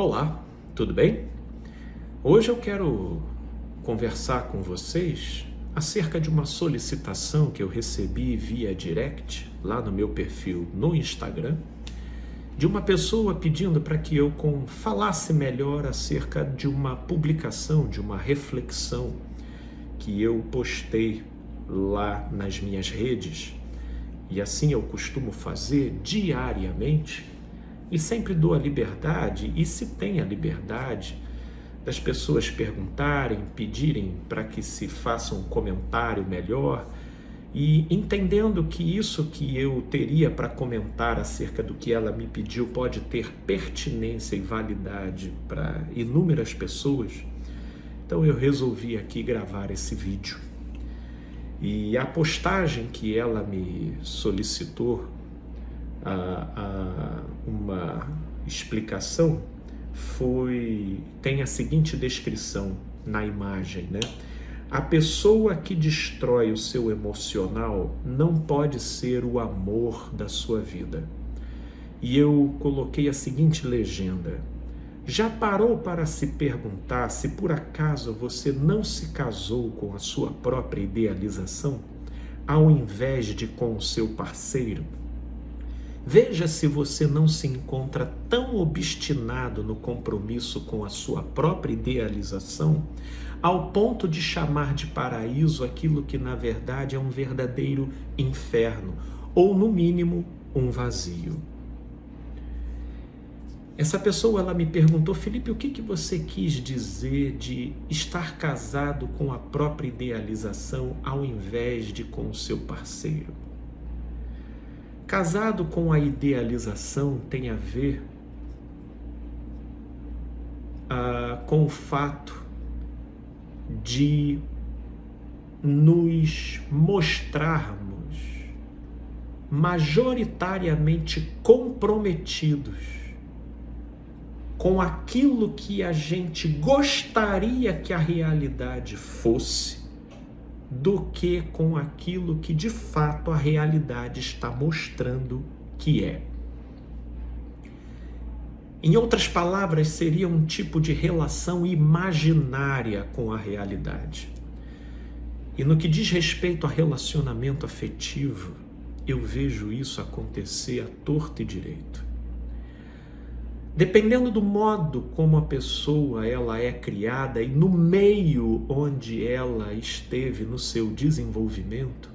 Olá, tudo bem? Hoje eu quero conversar com vocês acerca de uma solicitação que eu recebi via direct, lá no meu perfil no Instagram, de uma pessoa pedindo para que eu falasse melhor acerca de uma publicação, de uma reflexão que eu postei lá nas minhas redes, e assim eu costumo fazer diariamente, e sempre dou a liberdade, e se tem a liberdade, das pessoas perguntarem, pedirem para que se faça um comentário melhor, e entendendo que isso que eu teria para comentar acerca do que ela me pediu pode ter pertinência e validade para inúmeras pessoas, então eu resolvi aqui gravar esse vídeo. E a postagem que ela me solicitou uma explicação tem a seguinte descrição na imagem, né? A pessoa que destrói o seu emocional não pode ser o amor da sua vida. E eu coloquei a seguinte legenda: já parou para se perguntar se por acaso você não se casou com a sua própria idealização, ao invés de com o seu parceiro? Veja se você não se encontra tão obstinado no compromisso com a sua própria idealização, ao ponto de chamar de paraíso aquilo que na verdade é um verdadeiro inferno, ou no mínimo um vazio. Essa pessoa ela me perguntou: Felipe, o que você quis dizer de estar casado com a própria idealização ao invés de com o seu parceiro? Casado com a idealização tem a ver com o fato de nos mostrarmos majoritariamente comprometidos com aquilo que a gente gostaria que a realidade fosse, do que com aquilo que de fato a realidade está mostrando que é. Em outras palavras, seria um tipo de relação imaginária com a realidade. E no que diz respeito a relacionamento afetivo, eu vejo isso acontecer à torto e direito. Dependendo do modo como a pessoa ela é criada e no meio onde ela esteve no seu desenvolvimento,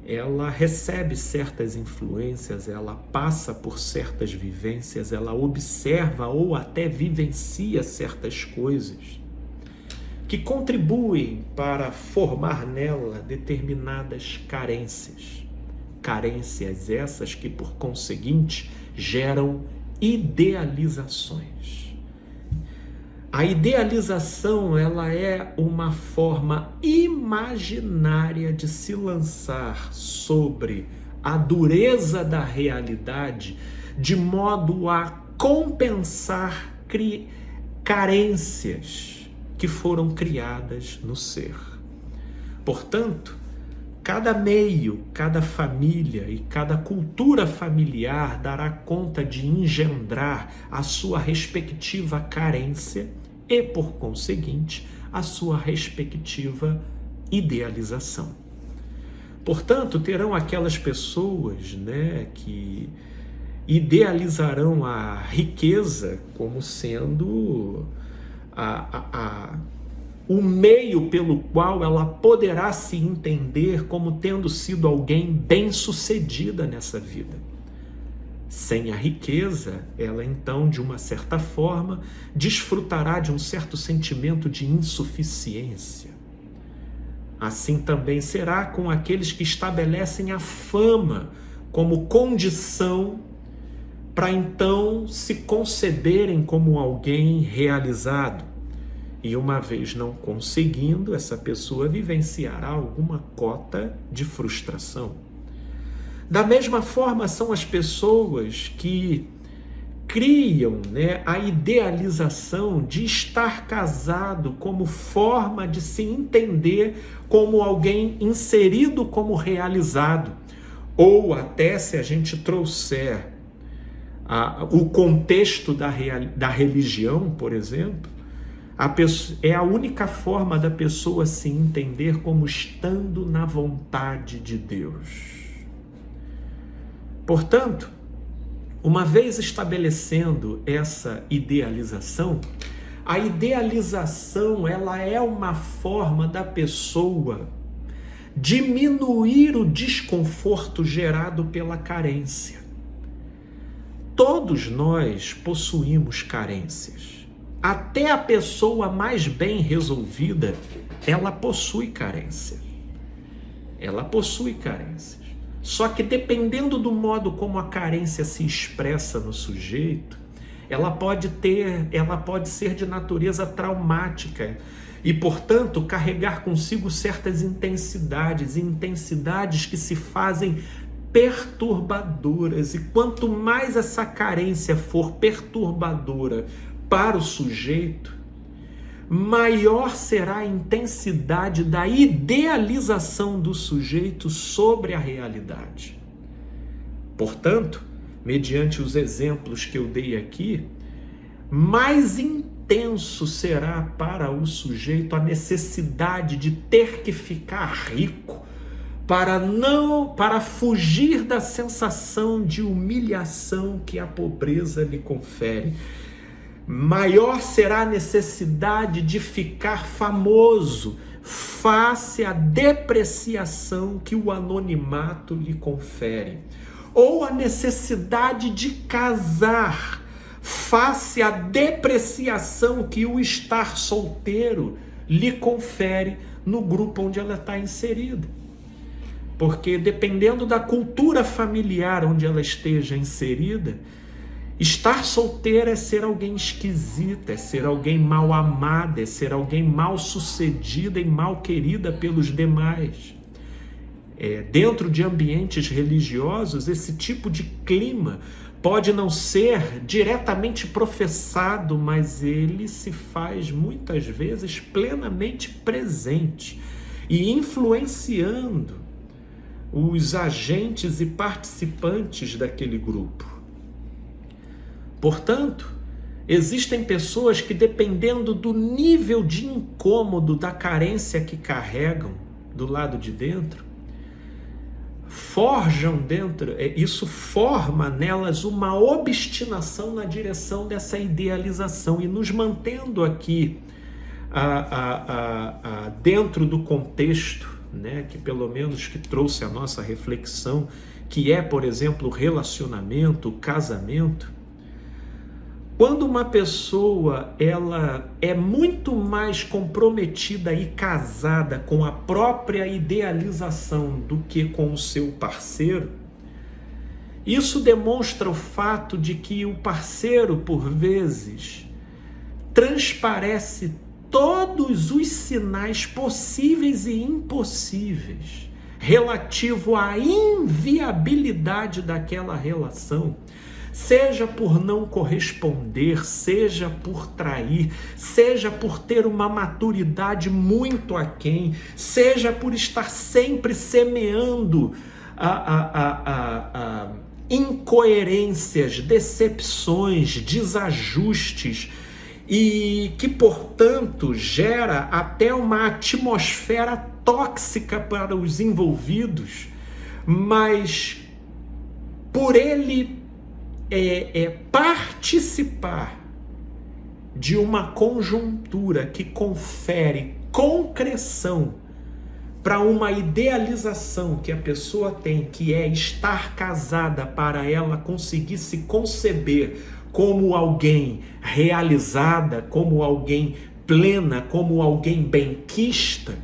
ela recebe certas influências, ela passa por certas vivências, ela observa ou até vivencia certas coisas que contribuem para formar nela determinadas carências. Carências essas que, por conseguinte, geram idealizações. A idealização ela é uma forma imaginária de se lançar sobre a dureza da realidade de modo a compensar carências que foram criadas no ser. Portanto, cada meio, cada família e cada cultura familiar dará conta de engendrar a sua respectiva carência e, por conseguinte, a sua respectiva idealização. Portanto, terão aquelas pessoas, que idealizarão a riqueza como sendo o meio pelo qual ela poderá se entender como tendo sido alguém bem-sucedida nessa vida. Sem a riqueza, ela então, de uma certa forma, desfrutará de um certo sentimento de insuficiência. Assim também será com aqueles que estabelecem a fama como condição para então se conceberem como alguém realizado. E uma vez não conseguindo, essa pessoa vivenciará alguma cota de frustração. Da mesma forma, são as pessoas que criam a idealização de estar casado como forma de se entender como alguém inserido como realizado. Ou até, se a gente trouxer o contexto da religião, por exemplo, é a única forma da pessoa se entender como estando na vontade de Deus. Portanto, uma vez estabelecendo essa idealização, a idealização ela é uma forma da pessoa diminuir o desconforto gerado pela carência. Todos nós possuímos carências. Até a pessoa mais bem resolvida, ela possui carência. Ela possui carências. Só que dependendo do modo como a carência se expressa no sujeito, ela pode ser de natureza traumática e, portanto, carregar consigo certas intensidades que se fazem perturbadoras. E quanto mais essa carência for perturbadora para o sujeito, maior será a intensidade da idealização do sujeito sobre a realidade. Portanto, mediante os exemplos que eu dei aqui, mais intenso será para o sujeito a necessidade de ter que ficar rico para fugir da sensação de humilhação que a pobreza lhe confere. Maior será a necessidade de ficar famoso face à depreciação que o anonimato lhe confere. Ou a necessidade de casar face à depreciação que o estar solteiro lhe confere no grupo onde ela está inserida. Porque dependendo da cultura familiar onde ela esteja inserida, estar solteira é ser alguém esquisita, é ser alguém mal amada, é ser alguém mal sucedida e mal querida pelos demais. Dentro de ambientes religiosos, esse tipo de clima pode não ser diretamente professado, mas ele se faz muitas vezes plenamente presente e influenciando os agentes e participantes daquele grupo. Portanto, existem pessoas que, dependendo do nível de incômodo da carência que carregam do lado de dentro, isso forma nelas uma obstinação na direção dessa idealização e nos mantendo aqui dentro do contexto, né, que pelo menos que trouxe a nossa reflexão, que é, por exemplo, o relacionamento, o casamento. Quando uma pessoa ela é muito mais comprometida e casada com a própria idealização do que com o seu parceiro, isso demonstra o fato de que o parceiro, por vezes, transparece todos os sinais possíveis e impossíveis relativo à inviabilidade daquela relação, seja por não corresponder, seja por trair, seja por ter uma maturidade muito aquém, seja por estar sempre semeando incoerências, decepções, desajustes, e que, portanto, gera até uma atmosfera tóxica para os envolvidos, mas por ele participar de uma conjuntura que confere concreção para uma idealização que a pessoa tem, que é estar casada para ela conseguir se conceber como alguém realizada, como alguém plena, como alguém benquista.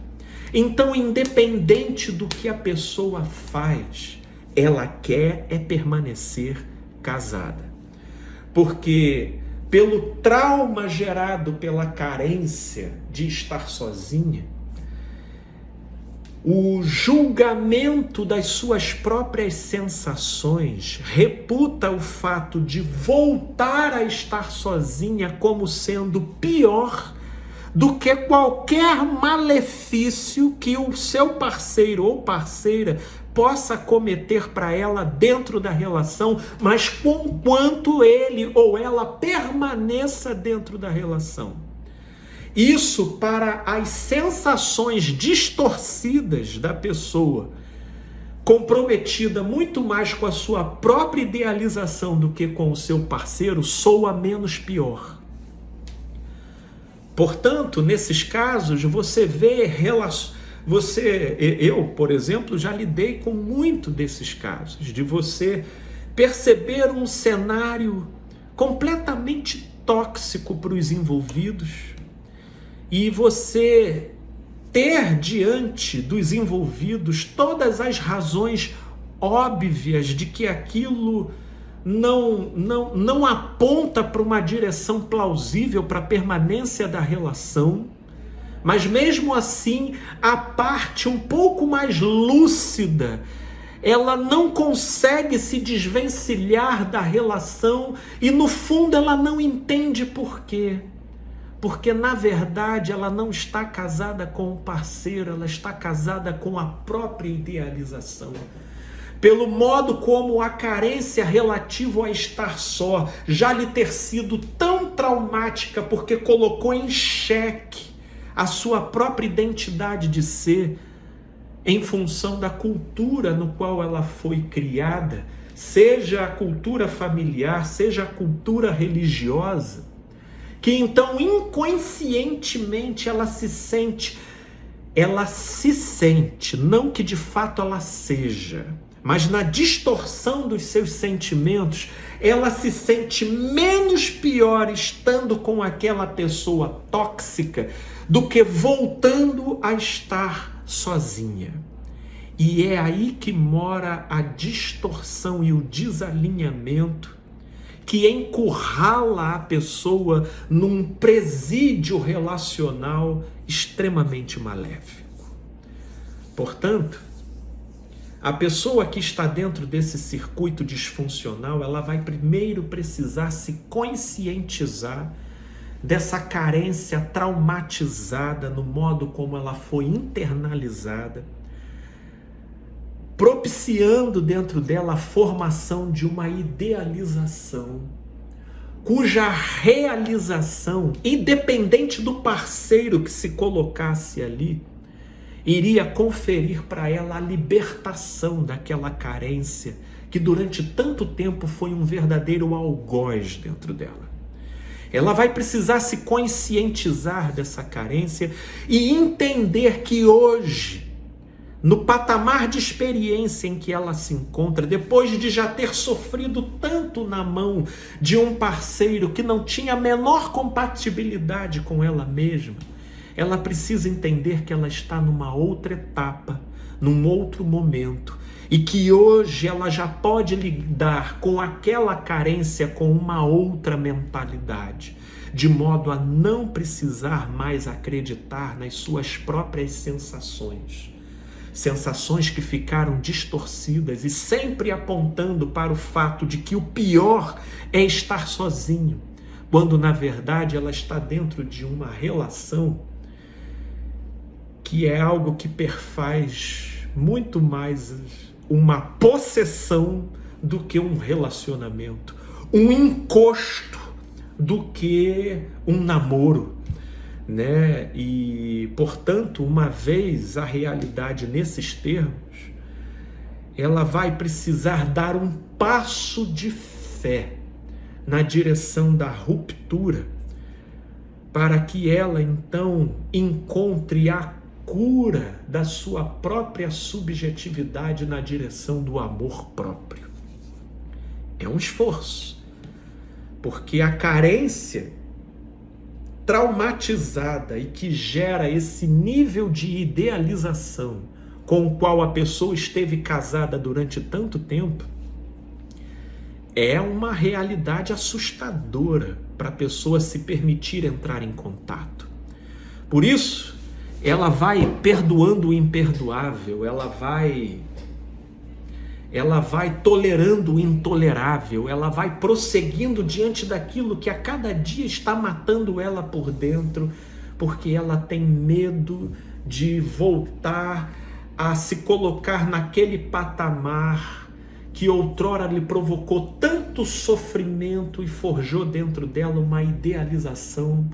Então, independente do que a pessoa faz, ela quer permanecer casada. Porque pelo trauma gerado pela carência de estar sozinha, o julgamento das suas próprias sensações reputa o fato de voltar a estar sozinha como sendo pior do que qualquer malefício que o seu parceiro ou parceira possa cometer para ela dentro da relação, mas conquanto ele ou ela permaneça dentro da relação. Isso para as sensações distorcidas da pessoa, comprometida muito mais com a sua própria idealização do que com o seu parceiro, soa menos pior. Portanto, nesses casos, você vê eu, por exemplo, já lidei com muito desses casos, de você perceber um cenário completamente tóxico para os envolvidos e você ter diante dos envolvidos todas as razões óbvias de que aquilo não aponta para uma direção plausível para a permanência da relação, mas mesmo assim a parte um pouco mais lúcida, ela não consegue se desvencilhar da relação e no fundo ela não entende por quê. Porque na verdade ela não está casada com o parceiro, ela está casada com a própria idealização. Pelo modo como a carência relativa a estar só já lhe ter sido tão traumática porque colocou em xeque a sua própria identidade de ser em função da cultura no qual ela foi criada, seja a cultura familiar, seja a cultura religiosa, que então inconscientemente ela se sente, não que de fato ela seja, mas na distorção dos seus sentimentos, ela se sente menos pior estando com aquela pessoa tóxica do que voltando a estar sozinha. E é aí que mora a distorção e o desalinhamento que encurrala a pessoa num presídio relacional extremamente maléfico. Portanto, a pessoa que está dentro desse circuito disfuncional, ela vai primeiro precisar se conscientizar dessa carência traumatizada no modo como ela foi internalizada, propiciando dentro dela a formação de uma idealização, cuja realização, independente do parceiro que se colocasse ali, iria conferir para ela a libertação daquela carência que durante tanto tempo foi um verdadeiro algoz dentro dela. Ela vai precisar se conscientizar dessa carência e entender que hoje, no patamar de experiência em que ela se encontra, depois de já ter sofrido tanto na mão de um parceiro que não tinha a menor compatibilidade com ela mesma, ela precisa entender que ela está numa outra etapa, num outro momento, e que hoje ela já pode lidar com aquela carência com uma outra mentalidade, de modo a não precisar mais acreditar nas suas próprias sensações que ficaram distorcidas e sempre apontando para o fato de que o pior é estar sozinho, quando na verdade ela está dentro de uma relação que é algo que perfaz muito mais uma possessão do que um relacionamento, um encosto do que um namoro, né? E, portanto, uma vez a realidade nesses termos, ela vai precisar dar um passo de fé na direção da ruptura, para que ela então encontre a cura da sua própria subjetividade na direção do amor próprio. É um esforço, porque a carência traumatizada e que gera esse nível de idealização com o qual a pessoa esteve casada durante tanto tempo é uma realidade assustadora para a pessoa se permitir entrar em contato. Por isso, ela vai perdoando o imperdoável, ela vai tolerando o intolerável, ela vai prosseguindo diante daquilo que a cada dia está matando ela por dentro, porque ela tem medo de voltar a se colocar naquele patamar que outrora lhe provocou tanto sofrimento e forjou dentro dela uma idealização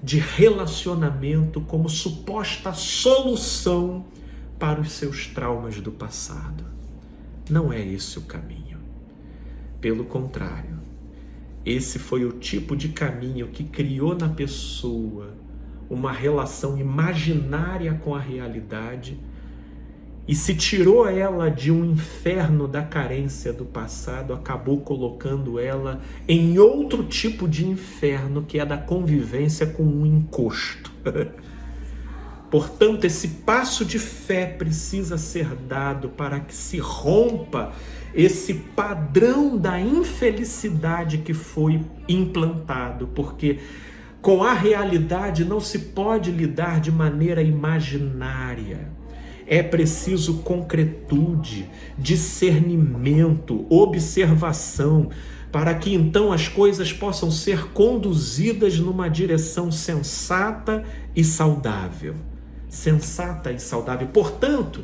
de relacionamento como suposta solução para os seus traumas do passado. Não é esse o caminho. Pelo contrário, esse foi o tipo de caminho que criou na pessoa uma relação imaginária com a realidade e se tirou ela de um inferno da carência do passado, acabou colocando ela em outro tipo de inferno, que é da convivência com um encosto. Portanto, esse passo de fé precisa ser dado para que se rompa esse padrão da infelicidade que foi implantado, porque com a realidade não se pode lidar de maneira imaginária. É preciso concretude, discernimento, observação, para que então as coisas possam ser conduzidas numa direção sensata e saudável. Sensata e saudável. Portanto,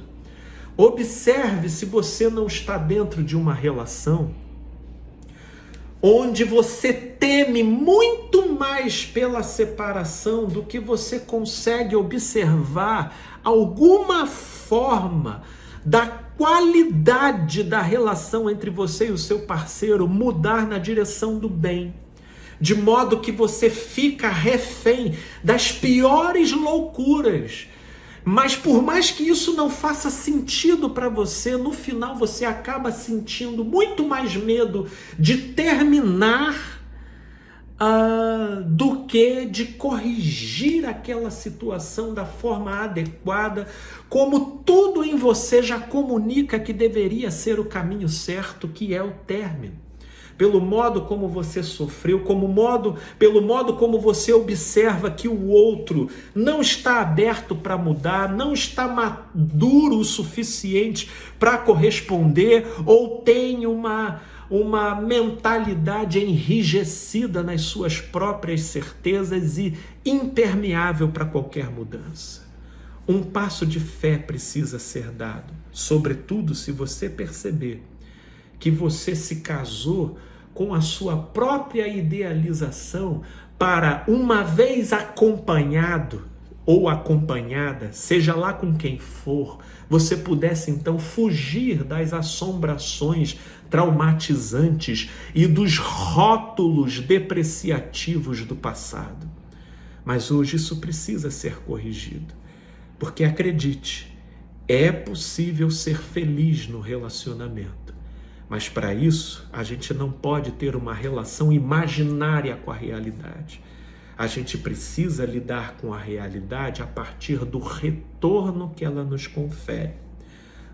observe se você não está dentro de uma relação onde você teme muito mais pela separação do que você consegue observar alguma forma da qualidade da relação entre você e o seu parceiro mudar na direção do bem, de modo que você fica refém das piores loucuras. Mas por mais que isso não faça sentido para você, no final você acaba sentindo muito mais medo de terminar do que de corrigir aquela situação da forma adequada, como tudo em você já comunica que deveria ser o caminho certo, que é o término. Pelo modo como você sofreu, pelo modo como você observa que o outro não está aberto para mudar, não está maduro o suficiente para corresponder, ou tem uma mentalidade enrijecida nas suas próprias certezas e impermeável para qualquer mudança. Um passo de fé precisa ser dado, sobretudo se você perceber que você se casou com a sua própria idealização para, uma vez acompanhado ou acompanhada, seja lá com quem for, você pudesse então fugir das assombrações traumatizantes e dos rótulos depreciativos do passado. Mas hoje isso precisa ser corrigido, porque acredite, é possível ser feliz no relacionamento. Mas para isso, a gente não pode ter uma relação imaginária com a realidade. A gente precisa lidar com a realidade a partir do retorno que ela nos confere.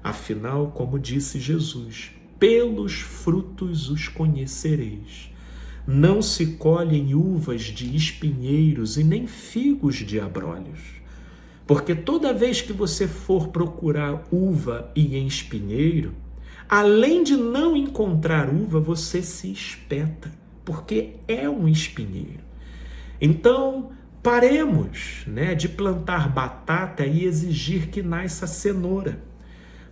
Afinal, como disse Jesus, pelos frutos os conhecereis. Não se colhem uvas de espinheiros e nem figos de abrolhos. Porque toda vez que você for procurar uva e em espinheiro, além de não encontrar uva, você se espeta, porque é um espinheiro. Então, paremos, de plantar batata e exigir que nasça cenoura.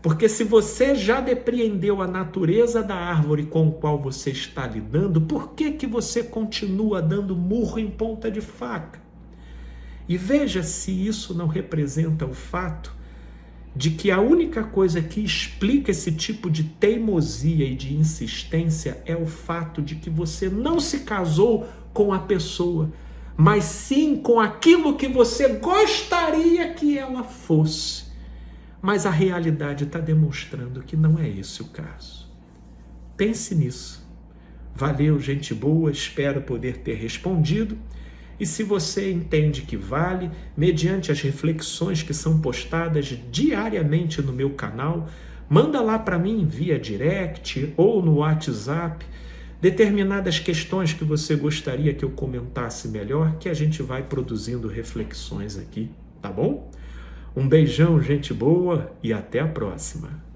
Porque se você já depreendeu a natureza da árvore com a qual você está lidando, por que você continua dando murro em ponta de faca? E veja se isso não representa o fato de que a única coisa que explica esse tipo de teimosia e de insistência é o fato de que você não se casou com a pessoa, mas sim com aquilo que você gostaria que ela fosse. Mas a realidade está demonstrando que não é esse o caso. Pense nisso. Valeu, gente boa, espero poder ter respondido. E se você entende que vale, mediante as reflexões que são postadas diariamente no meu canal, manda lá para mim via direct ou no WhatsApp determinadas questões que você gostaria que eu comentasse melhor, que a gente vai produzindo reflexões aqui, tá bom? Um beijão, gente boa, e até a próxima.